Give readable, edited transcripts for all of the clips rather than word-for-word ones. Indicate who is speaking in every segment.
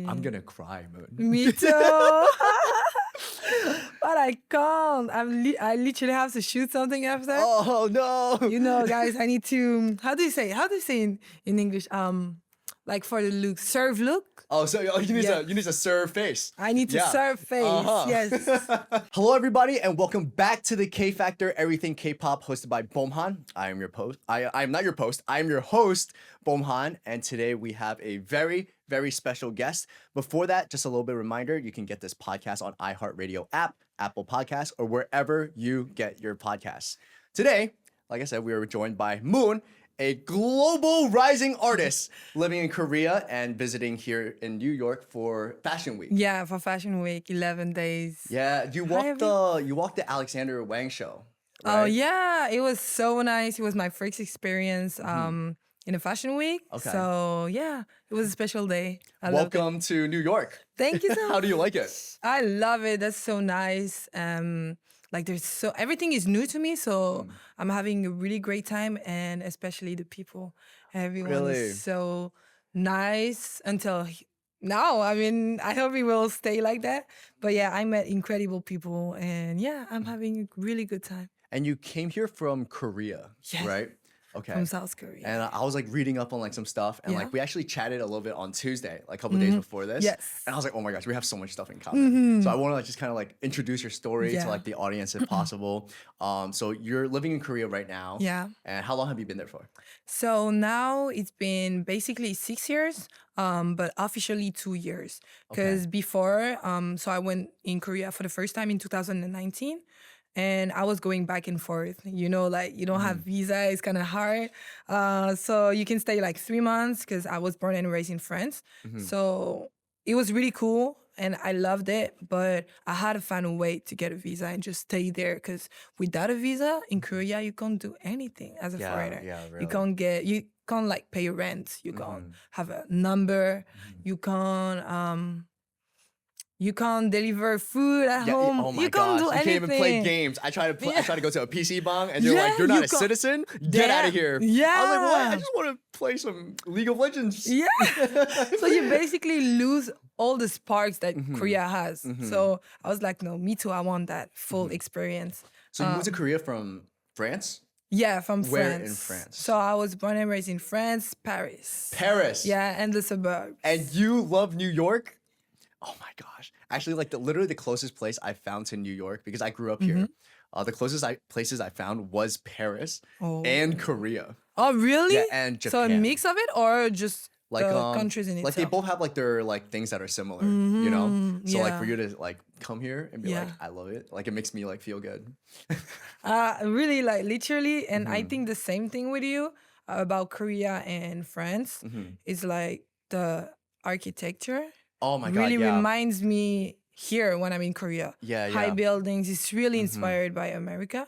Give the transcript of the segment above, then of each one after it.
Speaker 1: I'm gonna cry, Moon.
Speaker 2: Me too. But I can't. I literally have to shoot something after.
Speaker 1: Oh no!
Speaker 2: You know, guys, I need to. How do you say? How do you say in English? Like for the look, serve look.
Speaker 1: Oh, so you need
Speaker 2: Yeah.
Speaker 1: to serve face.
Speaker 2: I need to
Speaker 1: Yeah.
Speaker 2: serve face.
Speaker 1: Uh-huh.
Speaker 2: Yes.
Speaker 1: Hello, everybody, and welcome back to the K Factor Everything K-pop, hosted by Beomhan. I am your post. I am not your post. I am your host, Beomhan, and today we have a very, very special guest. Before that, just a little bit of reminder: you can get this podcast on iHeartRadio app, Apple Podcasts, or wherever you get your podcasts. Today, like I said, we are joined by Moon, a global rising artist living in Korea and visiting here in New York for Fashion Week.
Speaker 2: Yeah, for Fashion Week, 11 days.
Speaker 1: Yeah, you walked the Alexander Wang show.
Speaker 2: Oh
Speaker 1: Right?
Speaker 2: yeah, it was so nice. It was my first experience in a Fashion Week.
Speaker 1: Okay.
Speaker 2: So yeah, it was a special day. I loved it.
Speaker 1: Welcome to New York.
Speaker 2: Thank you so much.
Speaker 1: How do you like it?
Speaker 2: I love it. That's so nice. Like everything is new to me, so I'm having a really great time, and especially the people. Everyone
Speaker 1: Really?
Speaker 2: is so nice until now. I mean, I hope it will stay like that. But yeah, I met incredible people, and yeah, I'm having a really good time.
Speaker 1: And you came here from Korea,
Speaker 2: Yes.
Speaker 1: right? Okay.
Speaker 2: From South Korea.
Speaker 1: And I was like reading up on like some stuff, and
Speaker 2: Yeah.
Speaker 1: like we actually chatted a little bit on Tuesday, like a couple days before this.
Speaker 2: Yes.
Speaker 1: And I was like, oh my gosh, we have so much stuff in common. So I want to like just kind of like introduce your story
Speaker 2: Yeah.
Speaker 1: to like the audience if possible. So you're living in Korea right now.
Speaker 2: Yeah.
Speaker 1: And how long have you been there for?
Speaker 2: So now it's been basically 6 years, but officially 2 years. Because before, so I went in Korea for the first time in 2019. And I was going back and forth, you know, like you don't have visa, it's kind of hard. So you can stay like 3 months because I was born and raised in France. So it was really cool and I loved it, but I had to find a way to get a visa and just stay there because without a visa in Korea, you can't do anything as a foreigner.
Speaker 1: Yeah, really.
Speaker 2: You can't like pay rent, you can't have a number, you can't deliver food at home.
Speaker 1: Oh my
Speaker 2: you can't
Speaker 1: gosh.
Speaker 2: do
Speaker 1: You
Speaker 2: anything.
Speaker 1: can't even play games. I try to go to a PC bang, and you're
Speaker 2: Yeah,
Speaker 1: like, you're not
Speaker 2: you
Speaker 1: a
Speaker 2: can't-
Speaker 1: citizen. Get out of here.
Speaker 2: Yeah.
Speaker 1: I was like, what? I just want to play some League of Legends.
Speaker 2: Yeah. So you basically lose all the sparks that Korea has. So I was like, no, me too. I want that full experience.
Speaker 1: So you moved to Korea from France?
Speaker 2: Yeah, from
Speaker 1: Where
Speaker 2: France.
Speaker 1: in France?
Speaker 2: So I was born and raised in France, Paris.
Speaker 1: Paris.
Speaker 2: Yeah, and the suburbs.
Speaker 1: And you love New York? Oh my gosh. Actually, like literally the closest place I found to New York, because I grew up here, the closest places I found was Paris and Korea.
Speaker 2: Oh, really?
Speaker 1: Yeah, and
Speaker 2: So a
Speaker 1: Japan.
Speaker 2: mix of it or just
Speaker 1: Like
Speaker 2: the countries in
Speaker 1: like
Speaker 2: itself?
Speaker 1: they both have like their like things that are similar, you know? So like
Speaker 2: yeah.
Speaker 1: for you to like come here and be like,
Speaker 2: Yeah.
Speaker 1: I love it. Like it makes me like feel good.
Speaker 2: Really, like literally, and I think the same thing with you about Korea and France is like the architecture.
Speaker 1: Oh my God,
Speaker 2: Really
Speaker 1: yeah.
Speaker 2: reminds me here when I'm in Korea.
Speaker 1: Yeah,
Speaker 2: High
Speaker 1: yeah.
Speaker 2: buildings. It's really inspired by America.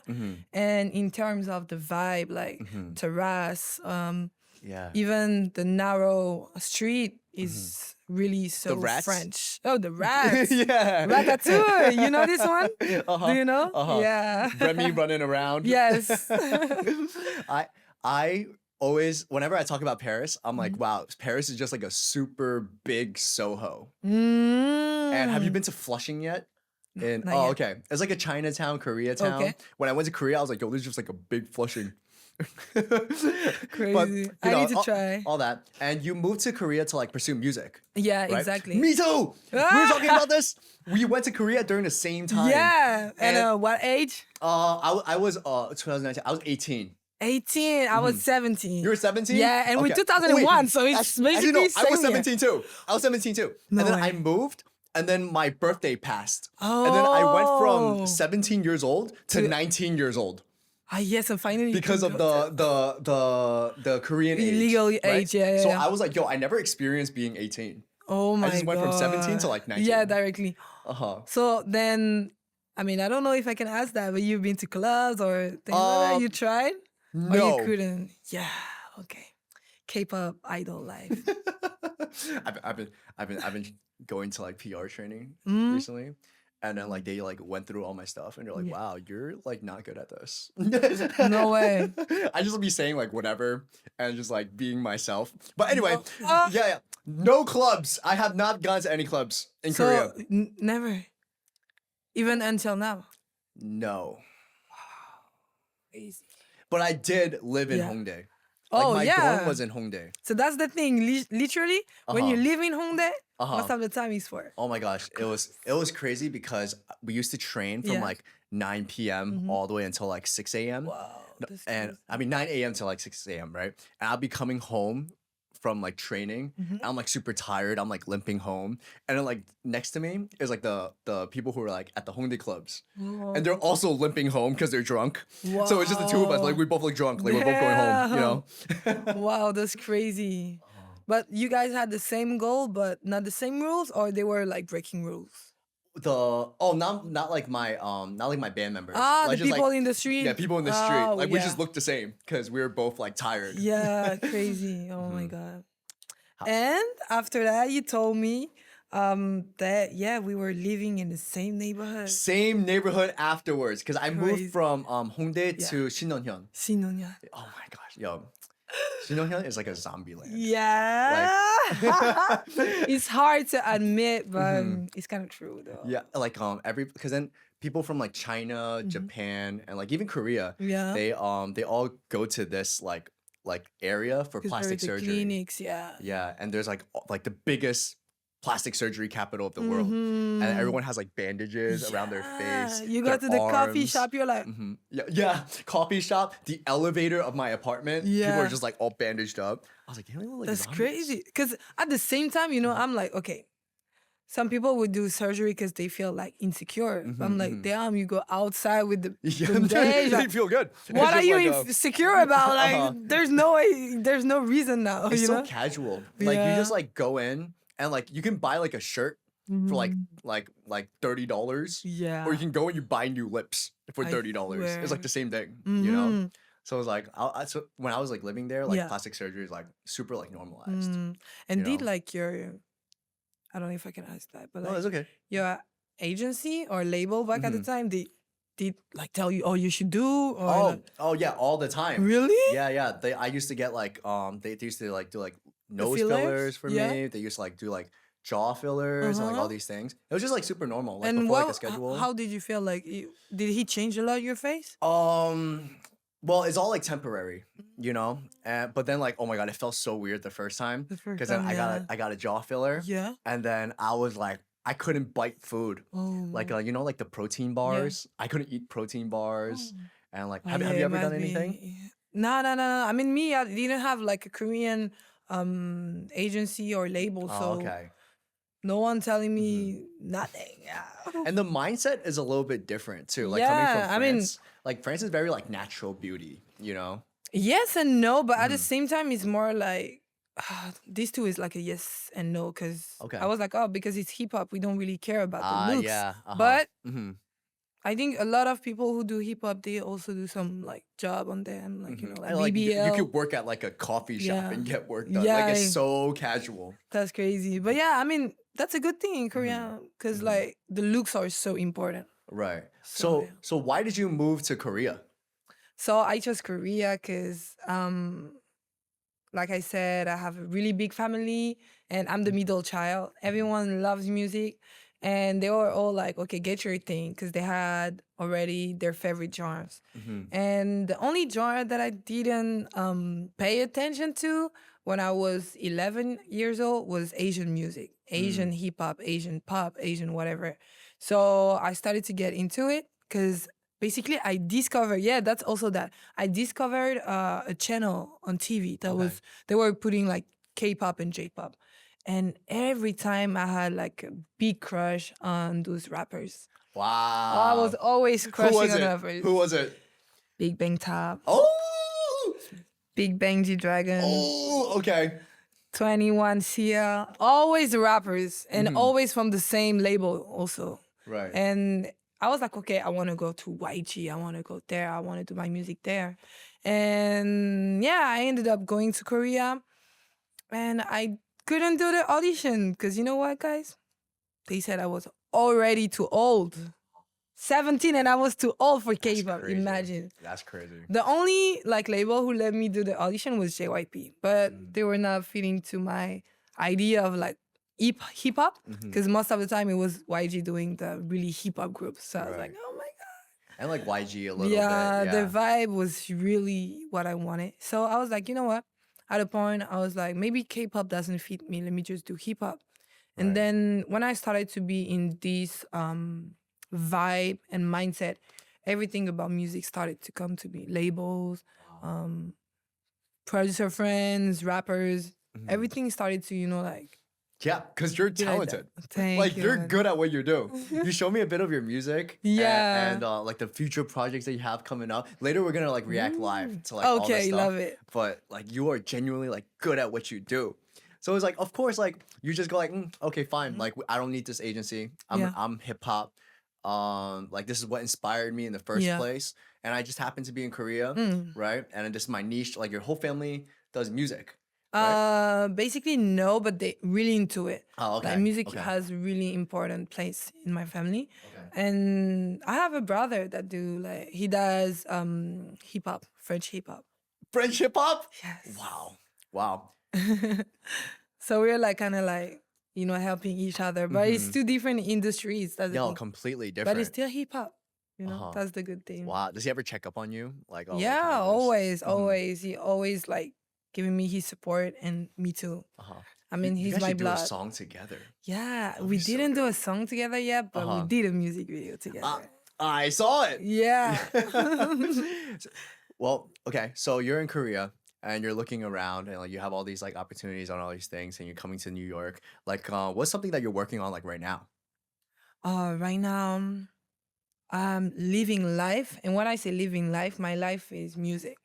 Speaker 2: And in terms of the vibe, like terrace,
Speaker 1: Yeah.
Speaker 2: even the narrow street is really so
Speaker 1: The rats?
Speaker 2: French. Oh, the rats.
Speaker 1: Yeah.
Speaker 2: Ratatouille. You know this one? Do you know?
Speaker 1: Uh-huh.
Speaker 2: Yeah.
Speaker 1: Remy running around.
Speaker 2: Yes.
Speaker 1: I always, whenever I talk about Paris, I'm like, wow, Paris is just like a super big Soho. And have you been to Flushing yet?
Speaker 2: Not yet.
Speaker 1: Okay. It's like a Chinatown, Koreatown.
Speaker 2: Okay.
Speaker 1: When I went to Korea, I was like, yo, this is just like a big Flushing.
Speaker 2: Crazy. I need to try.
Speaker 1: All that. And you moved to Korea to like pursue music.
Speaker 2: Yeah,
Speaker 1: Right?
Speaker 2: exactly.
Speaker 1: Me too. We were talking about this. We went to Korea during the same time.
Speaker 2: Yeah. And
Speaker 1: And-
Speaker 2: what age?
Speaker 1: I was 2019. I was 18.
Speaker 2: 18. I was 17.
Speaker 1: You were 17?
Speaker 2: Yeah, and we're
Speaker 1: Okay.
Speaker 2: 2001, so it's
Speaker 1: Actually,
Speaker 2: basically
Speaker 1: no, I was
Speaker 2: same year.
Speaker 1: 17 too. I was 17 too.
Speaker 2: No
Speaker 1: and then
Speaker 2: way.
Speaker 1: I moved, and then my birthday passed. And then I went
Speaker 2: Oh.
Speaker 1: from 17 years old to 19 years old
Speaker 2: Ah, yes, and finally.
Speaker 1: because
Speaker 2: you
Speaker 1: of
Speaker 2: can go to-
Speaker 1: the Korean age.
Speaker 2: Legal
Speaker 1: right?
Speaker 2: age, yeah,
Speaker 1: So
Speaker 2: yeah.
Speaker 1: I was like, yo, I never experienced being 18.
Speaker 2: Oh my god.
Speaker 1: I just went from 17 to like 19.
Speaker 2: Yeah, directly.
Speaker 1: Uh-huh.
Speaker 2: So then, I mean, I don't know if I can ask that, but you've been to clubs or things like that? You tried? Or
Speaker 1: No.
Speaker 2: you couldn't? Yeah, okay. K-pop idol life.
Speaker 1: I've been going to like PR training
Speaker 2: Mm.
Speaker 1: recently, And then like they like went through all my stuff and they're like,
Speaker 2: Yeah.
Speaker 1: wow, you're like not good at this.
Speaker 2: No way.
Speaker 1: I just be saying like whatever and just like being myself. But anyway,
Speaker 2: No. Ah.
Speaker 1: yeah. No clubs. I have not gone to any clubs in Korea.
Speaker 2: So never, even until now.
Speaker 1: No.
Speaker 2: Crazy.
Speaker 1: But I did live in
Speaker 2: Yeah.
Speaker 1: Hongdae.
Speaker 2: Oh,
Speaker 1: Like my dorm
Speaker 2: yeah.
Speaker 1: was in Hongdae.
Speaker 2: So that's the thing. Literally, when you
Speaker 1: Uh-huh.
Speaker 2: live in Hongdae,
Speaker 1: Uh-huh.
Speaker 2: most of the time is for.
Speaker 1: Oh my gosh, it was crazy because we used to train from
Speaker 2: Yeah.
Speaker 1: like 9 p.m. all the way until like 6 a.m.
Speaker 2: Wow. That's
Speaker 1: And
Speaker 2: crazy.
Speaker 1: I mean 9 a.m. to like 6 a.m. right? And I'll be coming home from like training. And I'm like super tired. I'm like limping home. And then like next to me is like the people who are like at the Hongdae clubs. And they're also limping home because they're drunk. So it's just the two of us. Like we both look drunk. Like we're both going home, you know?
Speaker 2: Wow, that's crazy. But you guys had the same goal, but not the same rules, or they were like breaking rules?
Speaker 1: Not like my band members.
Speaker 2: Ah,
Speaker 1: Like
Speaker 2: the
Speaker 1: just
Speaker 2: people
Speaker 1: like
Speaker 2: in the street.
Speaker 1: yeah, people in the street.
Speaker 2: Oh,
Speaker 1: Like we
Speaker 2: yeah.
Speaker 1: just looked the same because we were both like tired.
Speaker 2: Yeah, crazy. Oh my god. And after that, you told me that yeah, we were living in the same neighborhood.
Speaker 1: Same neighborhood afterwards because I
Speaker 2: Crazy.
Speaker 1: moved from Hongdae
Speaker 2: Yeah.
Speaker 1: to Sinonhyun.
Speaker 2: Sinonya.
Speaker 1: Oh my gosh, yo, Sinonhyun is like a zombie land.
Speaker 2: Yeah. It's hard to admit, but it's kind of true though.
Speaker 1: Yeah, like because then people from like China, Japan, and like even Korea,
Speaker 2: Yeah.
Speaker 1: they all go to this like area for
Speaker 2: 'Cause
Speaker 1: plastic
Speaker 2: the
Speaker 1: surgery.
Speaker 2: clinics, yeah.
Speaker 1: Yeah, and there's like the biggest plastic surgery capital of the world, and everyone has like bandages around their face.
Speaker 2: You go
Speaker 1: their
Speaker 2: to the coffee
Speaker 1: arms.
Speaker 2: shop, you're like,
Speaker 1: Yeah, coffee shop, the elevator of my apartment. People
Speaker 2: Yeah.
Speaker 1: are just like all bandaged up. I was like, you look like
Speaker 2: that's
Speaker 1: zombies.
Speaker 2: crazy. Because at the same time, you know, I'm like, okay, some people would do surgery because they feel like insecure. But I'm like, damn, you go outside with the
Speaker 1: Yeah,
Speaker 2: bandage,
Speaker 1: they
Speaker 2: like,
Speaker 1: feel good.
Speaker 2: what
Speaker 1: It's
Speaker 2: are
Speaker 1: just
Speaker 2: you
Speaker 1: like,
Speaker 2: insecure about? Like, there's no way, there's no reason now.
Speaker 1: it's
Speaker 2: You
Speaker 1: so
Speaker 2: know?
Speaker 1: casual. Like you
Speaker 2: Yeah.
Speaker 1: just like go in and like you can buy like a shirt for like $30.
Speaker 2: Yeah.
Speaker 1: Or you can go and you buy new lips for
Speaker 2: I
Speaker 1: $30. It's
Speaker 2: swear.
Speaker 1: like the same thing, you know?
Speaker 2: Mhm.
Speaker 1: So it's like so when I was like living there, like
Speaker 2: Yeah.
Speaker 1: plastic surgery is like super like normalized.
Speaker 2: And
Speaker 1: you
Speaker 2: did
Speaker 1: know?
Speaker 2: like your, I don't know if I can ask that, but
Speaker 1: No,
Speaker 2: like
Speaker 1: it's okay.
Speaker 2: your agency or label back at the time, they did like tell you, oh, you should do, or like,
Speaker 1: Oh yeah, all the time.
Speaker 2: really?
Speaker 1: Yeah. I used to get like they used to like do like nose
Speaker 2: fillers?
Speaker 1: fillers for
Speaker 2: Yeah.
Speaker 1: me. They used to like do like jaw fillers and like all
Speaker 2: Uh-huh.
Speaker 1: these things. It was just like super normal, like
Speaker 2: And
Speaker 1: before like a
Speaker 2: what?
Speaker 1: schedule.
Speaker 2: How did you feel? Like, did he change a lot your face?
Speaker 1: Well, it's all like temporary, you know. But then like, oh my god, it felt so weird the first time
Speaker 2: The first
Speaker 1: because then
Speaker 2: time,
Speaker 1: I got a jaw filler,
Speaker 2: Yeah.
Speaker 1: and then I was like, I couldn't bite food,
Speaker 2: Oh.
Speaker 1: like you know, like the protein bars. I couldn't eat protein bars, and like,
Speaker 2: Oh,
Speaker 1: have
Speaker 2: yeah,
Speaker 1: you
Speaker 2: it
Speaker 1: ever done
Speaker 2: must be-
Speaker 1: anything?
Speaker 2: No. I mean, me, I didn't have like a Korean agency or label,
Speaker 1: Oh,
Speaker 2: so
Speaker 1: okay.
Speaker 2: no one telling me nothing. Yeah.
Speaker 1: And the mindset is a little bit different too. Like
Speaker 2: Yeah,
Speaker 1: coming from
Speaker 2: I mean-
Speaker 1: France, like France is very like natural beauty, you know.
Speaker 2: Yes and no, but
Speaker 1: Mm-hmm.
Speaker 2: at the same time, it's more like these two is like a yes and no, because
Speaker 1: Okay.
Speaker 2: I was like, oh, because it's hip hop, we don't really care about the looks.
Speaker 1: Yeah.
Speaker 2: But
Speaker 1: hmm
Speaker 2: I think a lot of people who do hip hop, they also do some like job on them, like you know, like
Speaker 1: And like you
Speaker 2: BBL.
Speaker 1: could work at like a coffee shop
Speaker 2: Yeah.
Speaker 1: and get work done.
Speaker 2: Yeah,
Speaker 1: Like it's
Speaker 2: I-
Speaker 1: so casual.
Speaker 2: That's crazy. But yeah, I mean, that's a good thing in Korea because like the looks are so important.
Speaker 1: Right.
Speaker 2: So, yeah.
Speaker 1: So why did you move to Korea?
Speaker 2: So I chose Korea because, like I said, I have a really big family and I'm the middle child. Everyone loves music. And they were all like, okay, get your thing, because they had already their favorite genres. And the only genre that I didn't pay attention to when I was 11 years old was Asian music, Asian hip hop, Asian pop, Asian whatever. So I started to get into it because basically I discovered, that's also that. I discovered a channel on TV that was, they were putting like K-pop and J-pop. And every time I had like a big crush on those rappers.
Speaker 1: Wow.
Speaker 2: I was always crushing
Speaker 1: was
Speaker 2: on
Speaker 1: it?
Speaker 2: rappers.
Speaker 1: Who was it?
Speaker 2: Big Bang Top,
Speaker 1: Oh.
Speaker 2: Big Bang G-Dragon,
Speaker 1: Oh. Okay.
Speaker 2: 21 CL. Always the rappers and always from the same label also.
Speaker 1: Right.
Speaker 2: And I was like, okay, I want to go to YG. I want to go there. I want to do my music there. And yeah, I ended up going to Korea. And I couldn't do the audition because you know what, guys? They said I was already too old. 17 and I was too old for
Speaker 1: That's
Speaker 2: K-pop.
Speaker 1: crazy.
Speaker 2: Imagine.
Speaker 1: That's crazy.
Speaker 2: The only like label who let me do the audition was JYP, but they were not fitting to my idea of like hip hop because most of the time it was YG doing the really hip hop groups. So I was like,
Speaker 1: Right.
Speaker 2: oh my god.
Speaker 1: And like YG a little
Speaker 2: Yeah,
Speaker 1: bit.
Speaker 2: the
Speaker 1: Yeah.
Speaker 2: vibe was really what I wanted. So I was like, you know what? At a point, I was like, maybe K-pop doesn't fit me. Let me just do hip hop. And
Speaker 1: Right.
Speaker 2: then when I started to be in this vibe and mindset, everything about music started to come to me. Labels, um, producer friends, rappers, everything started to, like
Speaker 1: Yeah, because you're
Speaker 2: be like that.
Speaker 1: talented.
Speaker 2: Thank
Speaker 1: Like
Speaker 2: you.
Speaker 1: you're
Speaker 2: man.
Speaker 1: good at what you do. You show me a bit of your music.
Speaker 2: Yeah.
Speaker 1: And like the future projects that you have coming up. Later we're gonna like react live to like all this
Speaker 2: Okay,
Speaker 1: stuff.
Speaker 2: love it.
Speaker 1: But like you are genuinely like good at what you do. So it's like, of course, like you just go like, okay, fine. Like I don't need this agency.
Speaker 2: Yeah.
Speaker 1: I'm hip hop. Like this is what inspired me in the first
Speaker 2: Yeah.
Speaker 1: place. And I just happened to be in Korea, right? And this is my niche. Like your whole family does music. Right?
Speaker 2: Basically no, but they really into it.
Speaker 1: Oh, okay.
Speaker 2: Like music
Speaker 1: Okay.
Speaker 2: has really important place in my family.
Speaker 1: Okay.
Speaker 2: And I have a brother that he does hip hop, French hip hop.
Speaker 1: French hip hop?
Speaker 2: Yes.
Speaker 1: Wow. Wow.
Speaker 2: So we're like kind of like, helping each other, but it's two different industries. That's the
Speaker 1: No,
Speaker 2: thing.
Speaker 1: completely
Speaker 2: But
Speaker 1: different.
Speaker 2: it's still hip hop. That's the good thing.
Speaker 1: Wow. Does he ever check up on you? Like, oh, like,
Speaker 2: Yeah,
Speaker 1: how is this?
Speaker 2: always. He always like giving me his support and me too. I mean,
Speaker 1: You
Speaker 2: he's
Speaker 1: guys
Speaker 2: my
Speaker 1: should do
Speaker 2: blood.
Speaker 1: a song together.
Speaker 2: Yeah,
Speaker 1: That'd
Speaker 2: we
Speaker 1: be so
Speaker 2: didn't do
Speaker 1: good.
Speaker 2: a song together yet, but we did a music video together.
Speaker 1: I saw it.
Speaker 2: Yeah.
Speaker 1: Well, okay. So you're in Korea and you're looking around and like you have all these like opportunities on all these things and you're coming to New York. Like, what's something that you're working on like right now?
Speaker 2: Right now, I'm living life. And when I say living life, my life is music.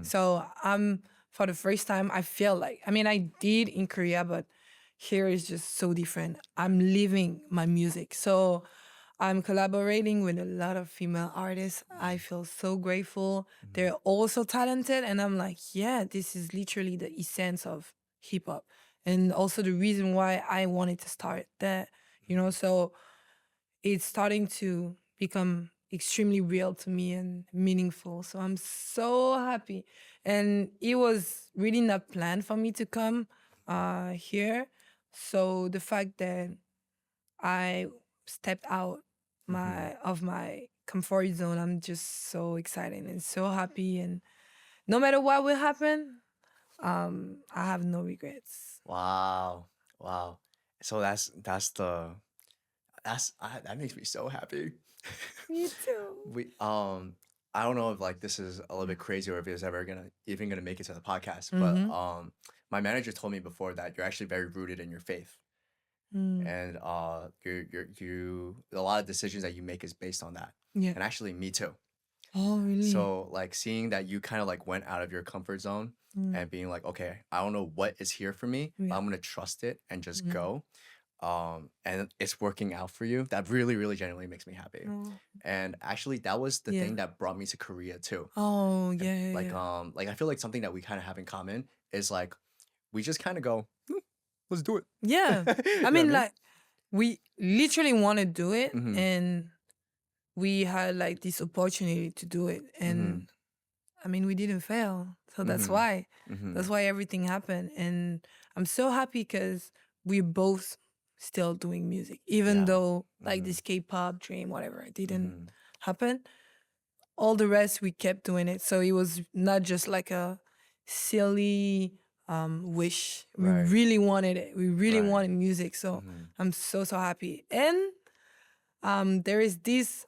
Speaker 2: So for the first time, I feel like, I did in Korea, but here is just so different. I'm living my music. So I'm collaborating with a lot of female artists. I feel so grateful. They're also talented. And I'm like, yeah, this is literally the essence of hip hop. And also the reason why I wanted to start that, so it's starting to become extremely real to me and meaningful. So I'm so happy. And it was really not planned for me to come here. So the fact that I stepped out of my comfort zone, I'm just so excited and so happy. And no matter what will happen, I have no regrets.
Speaker 1: Wow. Wow. So that makes me so happy.
Speaker 2: Me too.
Speaker 1: I don't know if like this is a little bit crazy or if it's ever even gonna make it to the podcast, but my manager told me before that you're actually very rooted in your faith. And you a lot of decisions that you make is based on that.
Speaker 2: Yeah.
Speaker 1: And actually me too.
Speaker 2: Oh, really?
Speaker 1: So like seeing that you kind of like went out of your comfort zone and being like, okay, I don't know what is here for me, but I'm gonna trust it and just go. And it's working out for you. That really, really genuinely makes me happy. And actually that was the thing that brought me to Korea too.
Speaker 2: Oh, yeah.
Speaker 1: Like like I feel like something that we kind of have in common is like we just kind of go, let's do it.
Speaker 2: Yeah.
Speaker 1: You know
Speaker 2: I
Speaker 1: what
Speaker 2: mean, like, we literally want to do it,
Speaker 1: Mhm.
Speaker 2: and we had like this opportunity to do it, and we didn't fail, so that's why. That's why everything happened, and I'm so happy because we're both still doing music, even
Speaker 1: Yeah.
Speaker 2: though like this K-pop dream, whatever, it didn't happen. All the rest we kept doing it, so it was not just like a silly wish. We
Speaker 1: Right.
Speaker 2: really wanted it. We really
Speaker 1: Right.
Speaker 2: wanted music, so I'm so happy. And there is this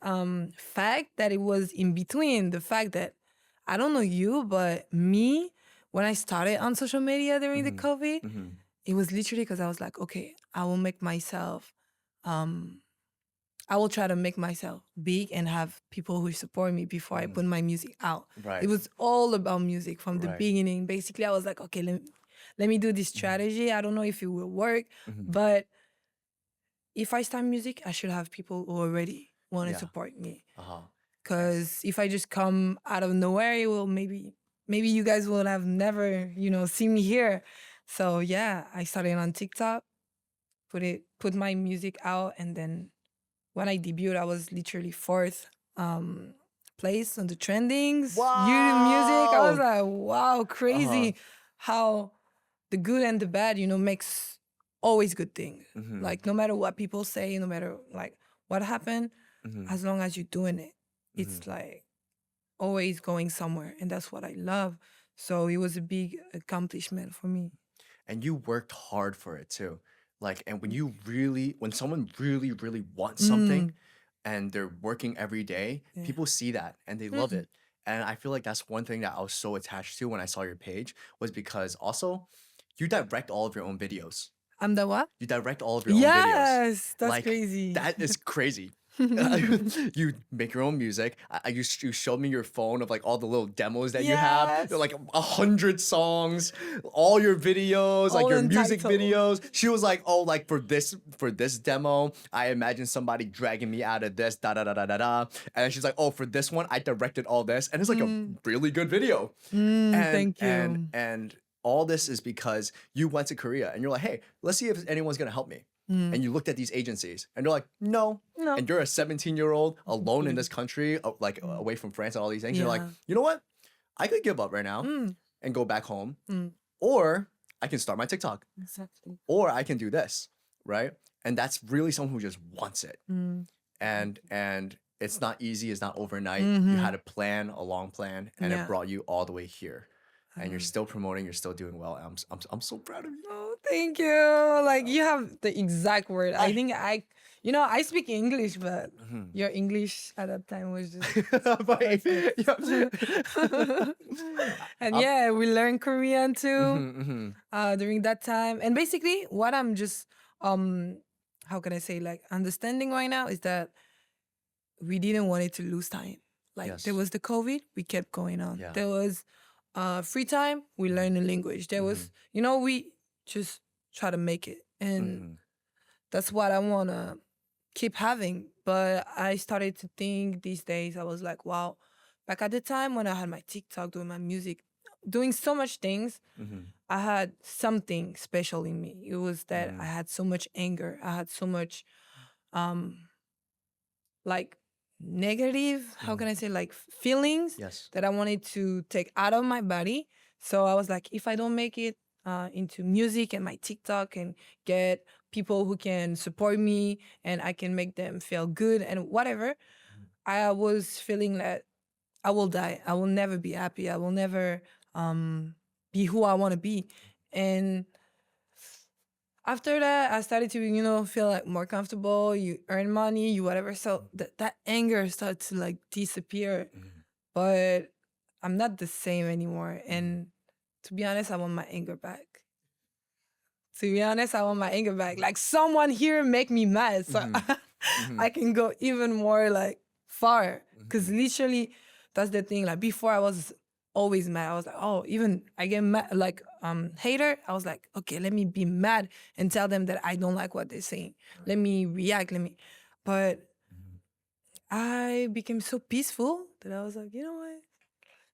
Speaker 2: fact that it was in between. The fact that I don't know you, but me, when I started on social media during the COVID, it was literally because I was like, okay, I will make myself, I will try to make myself big and have people who support me before I put my music out.
Speaker 1: Right.
Speaker 2: It was all about music from the
Speaker 1: Right.
Speaker 2: beginning. Basically, I was like, okay, let me do this strategy. I don't know if it will work, but if I start music, I should have people who already want to
Speaker 1: Yeah.
Speaker 2: support me.
Speaker 1: Uh-huh.
Speaker 2: Because if I just come out of nowhere, it will maybe you guys will have never, seen me here. So yeah, I started on TikTok, put my music out, and then when I debuted, I was literally fourth place on the trendings. YouTube music. I was
Speaker 1: Wow.
Speaker 2: like, wow, crazy
Speaker 1: Uh-huh.
Speaker 2: how the good and the bad, makes always good thing.
Speaker 1: Mhm.
Speaker 2: Like no matter what people say, no matter like what happened,
Speaker 1: Mhm.
Speaker 2: as long as you're doing it,
Speaker 1: Mhm.
Speaker 2: it's like always going somewhere, and that's what I love. So it was a big accomplishment for me.
Speaker 1: And you worked hard for it too. Like, and when someone really, really wants something
Speaker 2: Mm,
Speaker 1: and they're working every day,
Speaker 2: yeah.
Speaker 1: people see that and they love
Speaker 2: Mm.
Speaker 1: it. And I feel like that's one thing that I was so attached to when I saw your page was because also you direct all of your own videos.
Speaker 2: I'm the what?
Speaker 1: You direct all of your own videos.
Speaker 2: Yes, that's
Speaker 1: Like,
Speaker 2: crazy.
Speaker 1: that is crazy. You make your own music. You showed me your phone of like all the little demos that you have. They're
Speaker 2: Yes.
Speaker 1: like 100 songs, all your videos, like
Speaker 2: All
Speaker 1: your music
Speaker 2: entitled.
Speaker 1: videos. She was like, oh, like for this demo, I imagine somebody dragging me out of this, da da da da da da. And then she's like, oh, for this one, I directed all this, and it's like a
Speaker 2: Mm,
Speaker 1: really good video. And
Speaker 2: thank
Speaker 1: and
Speaker 2: you.
Speaker 1: and all this is because you went to Korea and you're like, hey, let's see if anyone's gonna help me.
Speaker 2: Mm,
Speaker 1: And you looked at these agencies and they're like, no.
Speaker 2: no.
Speaker 1: And you're a 17-year-old alone in this country, like
Speaker 2: Mm,
Speaker 1: away from France and all these things. You're like,
Speaker 2: yeah.
Speaker 1: you know what? I could give up right now
Speaker 2: Mm,
Speaker 1: and go back home,
Speaker 2: mm,
Speaker 1: or I can start my TikTok,
Speaker 2: exactly.
Speaker 1: or I can do this, right? And that's really someone who just wants it.
Speaker 2: Mm,
Speaker 1: And it's not easy. It's not overnight. You
Speaker 2: mm-hmm.
Speaker 1: had a plan, a long plan, and it
Speaker 2: Yeah.
Speaker 1: brought you all the way here. And you're
Speaker 2: Um,
Speaker 1: still promoting. You're still doing well. And I'm so proud of you.
Speaker 2: oh, thank you. Like you have the exact word. I think I speak English, but
Speaker 1: Mhm.
Speaker 2: your English at that time was just
Speaker 1: But-
Speaker 2: perfect.
Speaker 1: yeah.
Speaker 2: And
Speaker 1: I'm-
Speaker 2: yeah, we learned Korean too
Speaker 1: Mhm, mhm.
Speaker 2: during that time. And basically, what I'm just how can I say, like, understanding right now is that we didn't want it to lose time. Like there
Speaker 1: Yes.
Speaker 2: was the COVID, we kept going on.
Speaker 1: Yeah.
Speaker 2: There was free time, we learned the language. There was, we just try to make it. And
Speaker 1: Mhm.
Speaker 2: that's what I wanna keep having. But I started to think these days, I was like, wow, back at the time when I had my TikTok, doing my music, doing so much things,
Speaker 1: Mhm.
Speaker 2: I had something special in me. It was that I
Speaker 1: Mhm.
Speaker 2: had so much anger. I had so much um like negative, how can I say, like feelings
Speaker 1: Yes.
Speaker 2: that I wanted to take out of my body. So I was like, if I don't make it into music and my TikTok and get people who can support me and I can make them feel good and whatever, I was feeling that I will die. I will never be happy. I will never be who I want to be. And after that, I started to, feel like more comfortable. You earn money, you whatever. So that anger started to like disappear.
Speaker 1: Mhm.
Speaker 2: But I'm not the same anymore. And to be honest, I want my anger back. To be honest, I want my anger back. Like someone here make me mad, so
Speaker 1: Mhm. Mhm.
Speaker 2: I can go even more like far. Cause
Speaker 1: Mhm.
Speaker 2: literally, that's the thing. Like before, I was always mad. I was like, oh, even I get mad, like hater. I was like, okay, let me be mad and tell them that I don't like what they're saying. Let me react. But
Speaker 1: Mhm.
Speaker 2: I became so peaceful that I was like, you know what?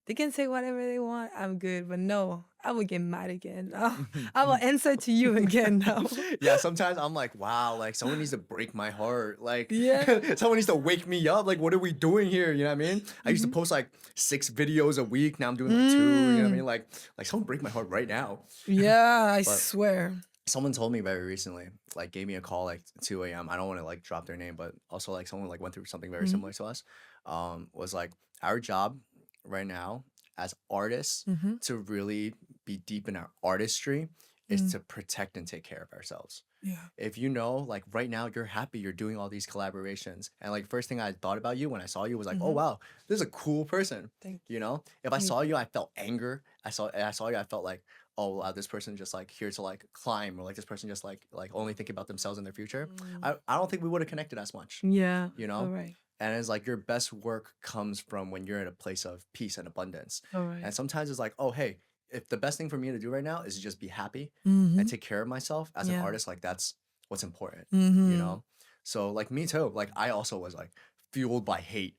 Speaker 2: They can say whatever they want. I'm good. But no, I will get mad again.
Speaker 1: Mhm.
Speaker 2: I will
Speaker 1: Mhm.
Speaker 2: answer to you again now.
Speaker 1: Yeah, sometimes I'm like, wow, like someone needs to break my heart. Like
Speaker 2: Yeah.
Speaker 1: someone needs to wake me up. Like, what are we doing here? You know what I mean? I used to
Speaker 2: Mhm.
Speaker 1: post like 6 videos a week. Now I'm doing like 2. You know what I
Speaker 2: Mm.
Speaker 1: mean? Like someone break my heart right now.
Speaker 2: Yeah, I
Speaker 1: But
Speaker 2: swear.
Speaker 1: someone told me very recently, like gave me a call like 2 a.m. I don't want to like drop their name, but also like someone like went through something very
Speaker 2: Hmm.
Speaker 1: similar to us. Was like our job right now as artists
Speaker 2: Hmm.
Speaker 1: to really be deep in our artistry is
Speaker 2: Mm.
Speaker 1: to protect and take care of ourselves.
Speaker 2: Yeah.
Speaker 1: If you know, like right now you're happy, you're doing all these collaborations. And like first thing I thought about you when I saw you was like, oh
Speaker 2: Hmm.
Speaker 1: wow, this is a cool person.
Speaker 2: Thank
Speaker 1: You know? If I
Speaker 2: Thank
Speaker 1: saw
Speaker 2: you.
Speaker 1: you, I felt anger. I saw you, I felt like, oh wow, this person just like here to like climb, or like this person just like only think about themselves and their future.
Speaker 2: Mm.
Speaker 1: I don't think we would have connected as much,
Speaker 2: Yeah.
Speaker 1: you
Speaker 2: All
Speaker 1: know?
Speaker 2: right.
Speaker 1: And it's like your best work comes from when you're in a place of peace and abundance.
Speaker 2: All right.
Speaker 1: And sometimes it's like, oh hey, if the best thing for me to do right now is to just be happy and
Speaker 2: Mm-hmm.
Speaker 1: take care of myself as an
Speaker 2: Yeah.
Speaker 1: artist, like that's what's important, you
Speaker 2: Mm-hmm.
Speaker 1: know? So like me too, like I also was like fueled by hate.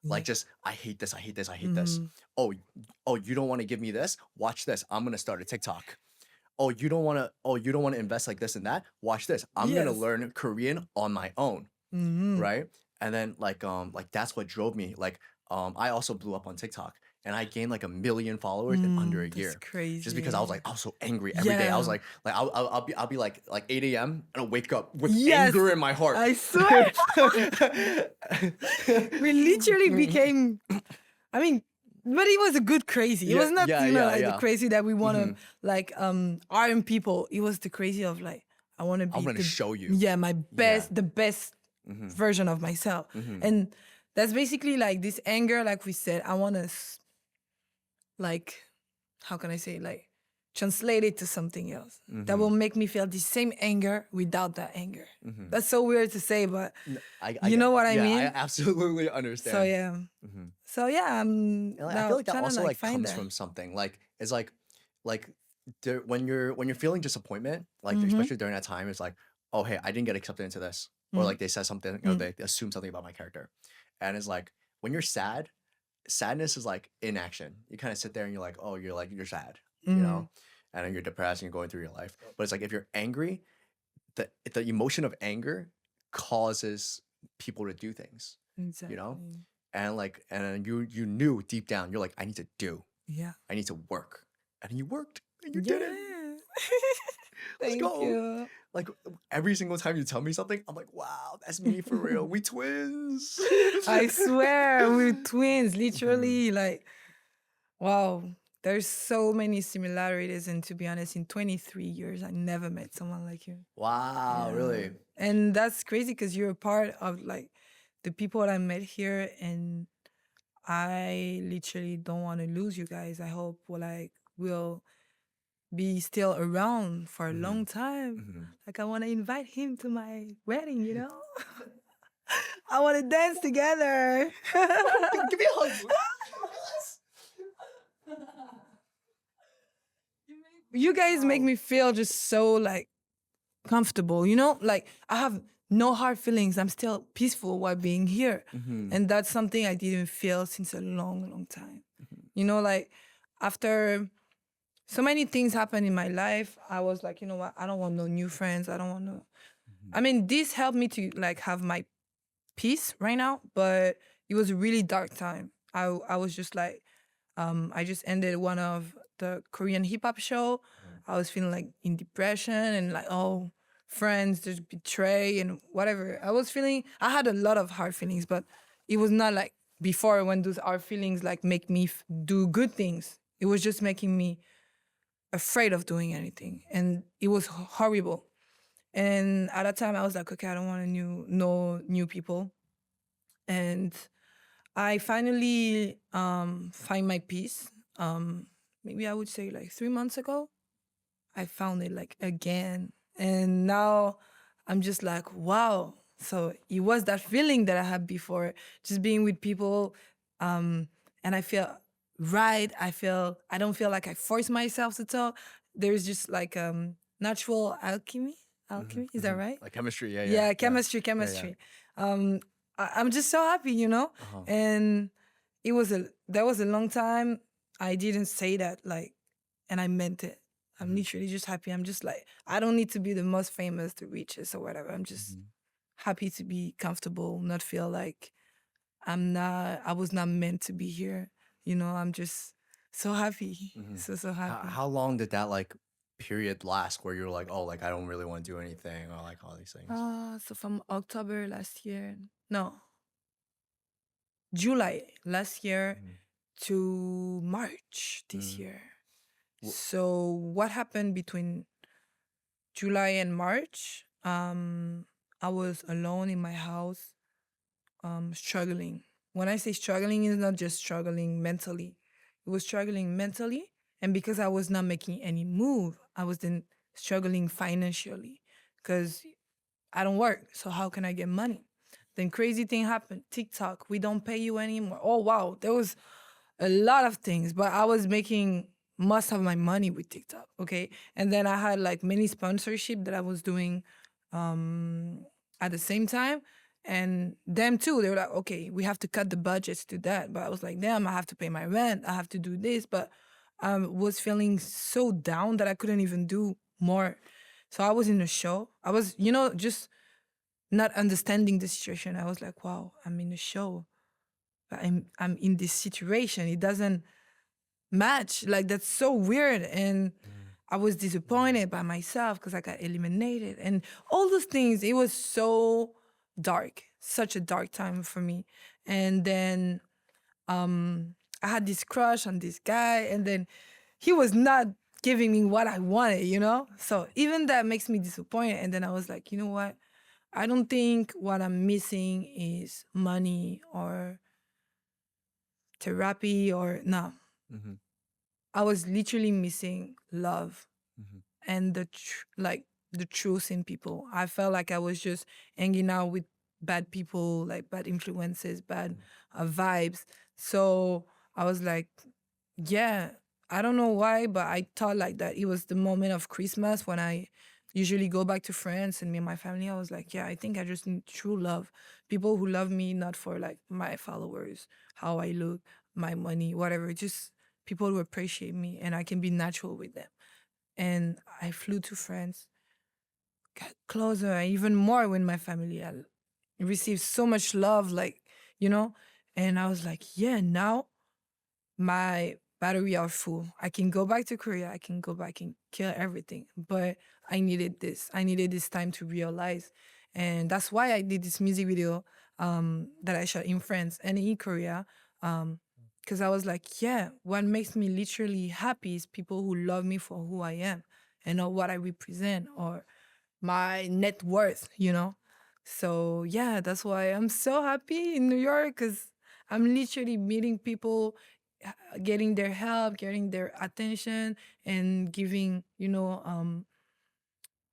Speaker 2: Yeah.
Speaker 1: Like just I hate this, I hate this, I hate this.
Speaker 2: Mm-hmm.
Speaker 1: Oh, oh, you don't want to give me this? Watch this. I'm gonna start a TikTok. Oh, you don't wanna invest like this and that? Watch this. I'm gonna
Speaker 2: Yes.
Speaker 1: learn Korean on my own. right? And then like that's what drove me. Like I also blew up on TikTok and I gained like 1 million followers in under a
Speaker 2: That's
Speaker 1: year. Just because
Speaker 2: crazy.
Speaker 1: I was so angry every day. I was
Speaker 2: Yeah.
Speaker 1: like I'll be like 8 a.m. and I'll wake up with
Speaker 2: Yes.
Speaker 1: anger in my heart.
Speaker 2: I swear. We literally became, I mean, but it was a good crazy. It
Speaker 1: Yeah,
Speaker 2: was not,
Speaker 1: yeah,
Speaker 2: like the
Speaker 1: yeah.
Speaker 2: crazy that we want to
Speaker 1: Mhm.
Speaker 2: like iron people. It was the crazy of like, I want to
Speaker 1: I
Speaker 2: be
Speaker 1: want to
Speaker 2: the,
Speaker 1: show you.
Speaker 2: yeah, my best,
Speaker 1: Yeah.
Speaker 2: the best
Speaker 1: Mhm.
Speaker 2: version of myself.
Speaker 1: Mhm.
Speaker 2: And that's basically like this anger, like we said, I want to like, how can I say, like translate it to something else that will make me feel the same anger without that anger.
Speaker 1: Mhm.
Speaker 2: That's so weird to say, but
Speaker 1: I
Speaker 2: you
Speaker 1: get
Speaker 2: know
Speaker 1: that.
Speaker 2: what I
Speaker 1: Yeah, I
Speaker 2: mean?
Speaker 1: absolutely
Speaker 2: So
Speaker 1: understand.
Speaker 2: yeah.
Speaker 1: Mhm.
Speaker 2: So yeah, I'm
Speaker 1: And I feel
Speaker 2: now
Speaker 1: like that
Speaker 2: trying to
Speaker 1: also
Speaker 2: like
Speaker 1: like
Speaker 2: find
Speaker 1: comes
Speaker 2: that.
Speaker 1: from something. Like it's like there, when you're feeling disappointment, like
Speaker 2: Mm-hmm.
Speaker 1: especially during that time, it's like, oh hey, I didn't get accepted into this, or
Speaker 2: Mm-hmm.
Speaker 1: like they said something, you know, they assume something about my character, and it's like when you're sad, sadness is like inaction. You kind of sit there and you're like, oh, you're sad, you
Speaker 2: Mm-hmm.
Speaker 1: know, and then you're depressed and you're going through your life. But it's like if you're angry, the emotion of anger causes people to do things, you know,
Speaker 2: Exactly.
Speaker 1: and like and then you knew deep down you're like
Speaker 2: Yeah.
Speaker 1: I need to work. And you worked and you did it.
Speaker 2: Yeah.
Speaker 1: Let's
Speaker 2: Thank
Speaker 1: go.
Speaker 2: you.
Speaker 1: Like every single time you tell me something, I'm like, wow, that's me for real. We twins.
Speaker 2: I swear, we're twins,
Speaker 1: Mhm.
Speaker 2: literally. Like, wow. There's so many similarities, and to be honest, in 23 years, I never met someone like you.
Speaker 1: Wow,
Speaker 2: Yeah.
Speaker 1: really?
Speaker 2: And that's crazy because you're a part of like the people I met here, and I literally don't want to lose you guys. I hope we'll be still around for a
Speaker 1: Mhm.
Speaker 2: long time.
Speaker 1: Mhm.
Speaker 2: Like I want to invite him to my wedding, you know? I want to dance together.
Speaker 1: Give me a hug.
Speaker 2: You guys make
Speaker 1: Wow.
Speaker 2: me feel just so like comfortable, you know? Like I have no hard feelings. I'm still peaceful while being here.
Speaker 1: Mhm.
Speaker 2: And that's something I didn't feel since a long, long time.
Speaker 1: Mhm.
Speaker 2: You know, like after so many things happened in my life, I was like, you know what? I don't want no new friends. I don't want no.
Speaker 1: Mhm.
Speaker 2: I mean, this helped me to like have my peace right now, but it was a really dark time. I was just like, I just ended one of the Korean hip hop show.
Speaker 1: Mhm.
Speaker 2: I was feeling like in depression and like, oh, friends just betray and whatever. I had a lot of hard feelings, but it was not like before when those hard feelings like make me do good things. It was just making me afraid of doing anything, and it was horrible. And at that time, I was like, okay, I don't want to know new people, and I finally find my peace. Maybe I would say like 3 months ago, I found it like again, and now I'm just like, wow. So it was that feeling that I had before, just being with people, and I feel right. I don't feel like I force myself to talk. There's just like natural alchemy.
Speaker 1: Mhm.
Speaker 2: Alchemy, is that
Speaker 1: Mhm.
Speaker 2: right?
Speaker 1: Like chemistry, yeah, yeah,
Speaker 2: Yeah,
Speaker 1: yeah.
Speaker 2: chemistry,
Speaker 1: Yeah, yeah.
Speaker 2: chemistry. Um, I'm just so happy, you know.
Speaker 1: Uh-huh.
Speaker 2: And there was a long time I didn't say that like, and I meant it. I'm
Speaker 1: Mhm.
Speaker 2: literally just happy. I'm just like, I don't need to be the most famous, the richest, or whatever. I'm just
Speaker 1: Mhm.
Speaker 2: happy to be comfortable, not feel like I was not meant to be here. You know, I'm just so happy.
Speaker 1: Mhm.
Speaker 2: So happy.
Speaker 1: How long did that like period last where you were like, oh, like I don't really want to do anything or like all these things?
Speaker 2: So from October last year, no, July last year
Speaker 1: Mhm.
Speaker 2: to March this
Speaker 1: Mhm.
Speaker 2: year.
Speaker 1: Wh-
Speaker 2: So what happened between July and March? I was alone in my house, struggling. When I say struggling, it's not just struggling mentally. It was struggling mentally, and because I was not making any move, I was then struggling financially because I don't work. So how can I get money? Then crazy thing happened. TikTok, we don't pay you anymore. Oh wow, there was a lot of things, but I was making most of my money with TikTok. Okay, and then I had like many sponsorship that I was doing at the same time, and them too. They were like, okay, we have to cut the budgets to that. But I was like, damn, I have to pay my rent. I have to do this, but I was feeling so down that I couldn't even do more. So I was in a show. I was, you know, just not understanding the situation. I was like, wow, I'm in a show, but I'm in this situation. It doesn't match. Like that's so weird. And I was disappointed by myself because I got eliminated and all those things. It was so dark, such a dark time for me. And then I had this crush on this guy, and then he was not giving me what I wanted, you know? So even that makes me disappointed. And then I was like, you know what? I don't think what I'm missing is money or therapy or no.
Speaker 1: Mm-hmm.
Speaker 2: I was literally missing love
Speaker 1: Mm-hmm.
Speaker 2: and like the truth in people. I felt like I was just hanging out with bad people, like bad influences, bad vibes. So I was like, yeah, I don't know why, but I thought like that it was the moment of Christmas when I usually go back to France and me and my family. I was like, yeah, I think I just need true love. People who love me, not for like my followers, how I look, my money, whatever. Just people who appreciate me and I can be natural with them. And I flew to France, got closer, even more with my family. I received so much love, like, you know, and I was like, yeah, now my battery are full. I can go back to Korea. I can go back and kill everything. But I needed this. I needed this time to realize. And that's why I did this music video that I shot in France and in Korea. Because I was like, yeah, what makes me literally happy is people who love me for who I am and not what I represent or my net worth, you know? So yeah, that's why I'm so happy in New York because I'm literally meeting people, getting their help, getting their attention, and giving,